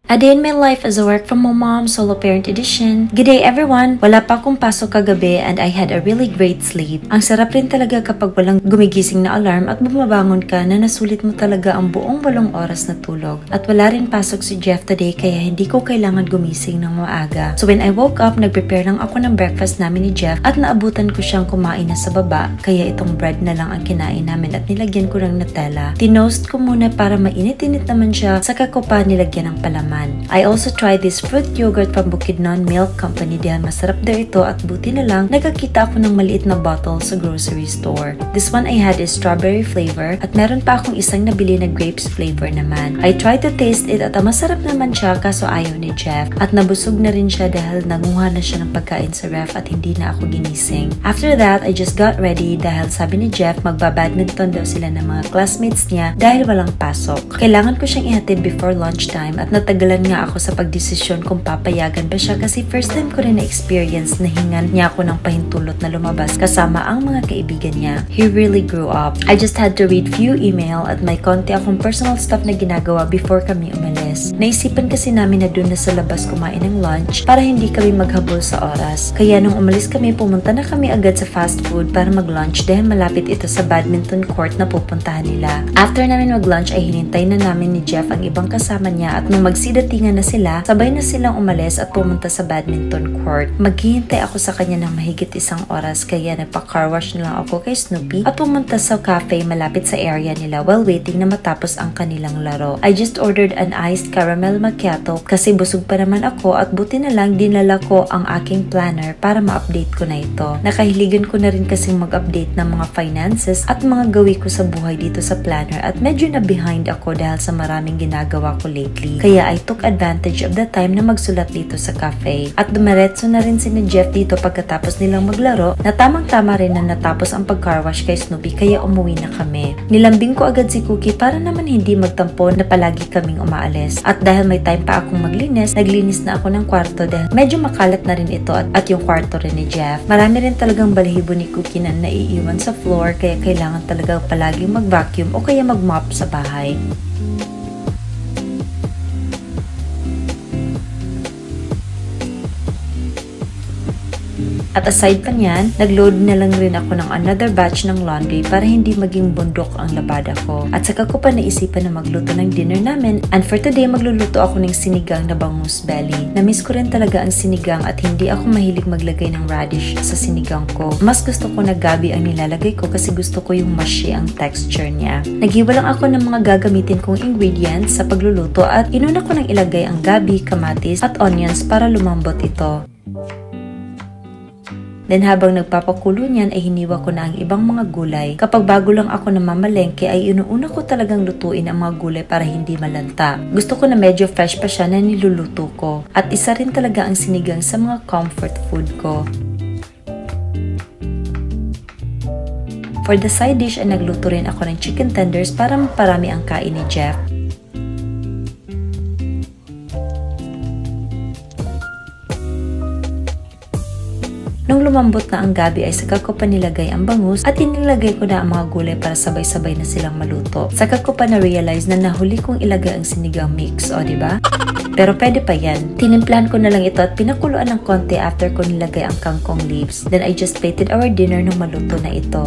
A Day in My Life as a Work From Home Mom Solo Parent Edition. Good day everyone! Wala pa akong pasok kagabi and I had a really great sleep. Ang sarap rin talaga kapag walang gumigising na alarm at bumabangon ka na nasulit mo talaga ang buong 8 oras na tulog. At wala rin pasok si Jeff today kaya hindi ko kailangan gumising ng maaga. So when I woke up, nagprepare lang ako ng breakfast namin ni Jeff at naabutan ko siyang kumain na sa baba kaya itong bread na lang ang kinain namin at nilagyan ko ng Nutella. Tinost ko muna para mainit-init naman siya saka ko pa nilagyan ng palaman. I also tried this fruit yogurt from Bukidnon Milk Company dahil masarap daw ito at buti na lang nagkakita ako ng maliit na bottle sa grocery store. This one I had is strawberry flavor at meron pa akong isang nabili na grapes flavor naman. I tried to taste it at masarap naman siya kaso ayaw ni Jeff at nabusog na rin siya dahil nanguha na siya ng pagkain sa ref at hindi na ako ginising. After that, I just got ready dahil sabi ni Jeff magbabadminton daw sila ng mga classmates niya dahil walang pasok. Kailangan ko siyang ihatid before lunchtime at natagalan nga ako sa pagdesisyon kung papayagan ba siya kasi first time ko rin na-experience na hingan niya ako ng pahintulot na lumabas kasama ang mga kaibigan niya. He really grew up. I just had to read few email at may konti akong personal stuff na ginagawa before kami umalis. Naisipan kasi namin na dun na sa labas kumain ng lunch para hindi kami maghabol sa oras. Kaya nung umalis kami, pumunta na kami agad sa fast food para mag-lunch dahil malapit ito sa badminton court na pupuntahan nila. After namin mag-lunch ay hinintay na namin ni Jeff ang ibang kasama niya at nung magsidatingan na sila, sabay na silang umalis at pumunta sa badminton court. Maghihintay ako sa kanya ng mahigit 1 oras kaya nagpa-car wash na lang ako kay Snoopy at pumunta sa cafe malapit sa area nila while waiting na matapos ang kanilang laro. I just ordered an iced caramel macchiato kasi busog pa naman ako at buti na lang dinala ko ang aking planner para ma-update ko na ito. Nakahiligan ko na rin kasing mag-update ng mga finances at mga gawi ko sa buhay dito sa planner at medyo na behind ako dahil sa maraming ginagawa ko lately. Kaya I took advantage of the time na magsulat dito sa cafe. At dumiretso na rin si Jeff dito pagkatapos nilang maglaro na tamang-tama rin na natapos ang pag-car wash kay Snoopy kaya umuwi na kami. Nilambing ko agad si Cookie para naman hindi magtampo na palagi kaming umaalis. At dahil may time pa akong maglinis, naglinis na ako ng kwarto dahil medyo makalat na rin ito at yung kwarto rin ni Jeff. Marami rin talagang balahibo ni Cookie na naiiwan sa floor kaya kailangan talaga palaging mag-vacuum o kaya mag-mop sa bahay. At aside pa niyan, nagload na lang rin ako ng another batch ng laundry para hindi maging bundok ang labada ko. At saka ko pa naisipan na magluto ng dinner namin and for today magluluto ako ng sinigang na bangus belly. Namiss ko rin talaga ang sinigang at hindi ako mahilig maglagay ng radish sa sinigang ko. Mas gusto ko na gabi ang nilalagay ko kasi gusto ko yung mushy ang texture niya. Naghiwa lang ako ng mga gagamitin kong ingredients sa pagluluto at inuna ko nang ilagay ang gabi, kamatis at onions para lumambot ito. Then habang nagpapakulo niyan ay hiniwa ko na ang ibang mga gulay. Kapag bago lang ako namamalengke ay inuuna ko talagang lutuin ang mga gulay para hindi malanta. Gusto ko na medyo fresh pa siya na niluluto ko. At isa rin talaga ang sinigang sa mga comfort food ko. For the side dish ay nagluto rin ako ng chicken tenders para maparami ang kain ni Jeff. Nung lumambot na ang gabi ay saka ko pa nilagay ang bangus at inilagay ko na ang mga gulay para sabay-sabay na silang maluto. Saka ko pa na-realize na nahuli kong ilagay ang sinigang mix, o diba? Pero pwede pa yan. Tinimplahan ko na lang ito at pinakuluan ng konti after ko nilagay ang kangkong leaves. Then I just plated our dinner nung maluto na ito.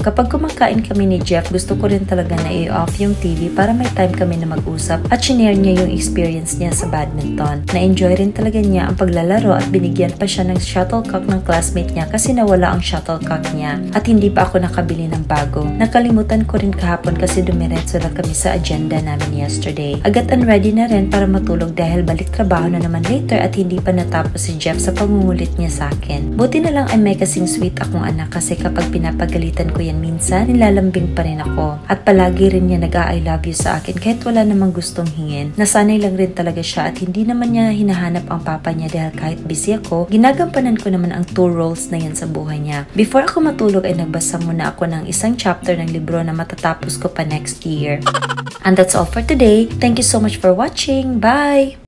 Kapag kumakain kami ni Jeff, gusto ko rin talaga na i-off yung TV para may time kami na mag-usap at shinare niya yung experience niya sa badminton. Na-enjoy rin talaga niya ang paglalaro at binigyan pa siya ng shuttlecock ng classmate niya kasi nawala ang shuttlecock niya at hindi pa ako nakabili ng bago. Nakalimutan ko rin kahapon kasi dumiretso lang kami sa agenda namin yesterday. Agad and ready na rin para matulog dahil balik trabaho na naman later at hindi pa natapos si Jeff sa pangungulit niya sa akin. Buti na lang ay may kasing sweet akong anak kasi kapag pinapagalitan ko minsan nilalambing pa rin ako at palagi rin niya nag-I love you sa akin kahit wala namang gustong hingin. Nasanay lang rin talaga siya at hindi naman niya hinahanap ang papa niya dahil kahit busy ako, ginagampanan ko naman ang 2 roles na yan sa buhay niya. Before ako matulog ay nagbasa muna ako ng isang chapter ng libro na matatapos ko pa next year. And that's all for today. Thank you so much for watching. Bye!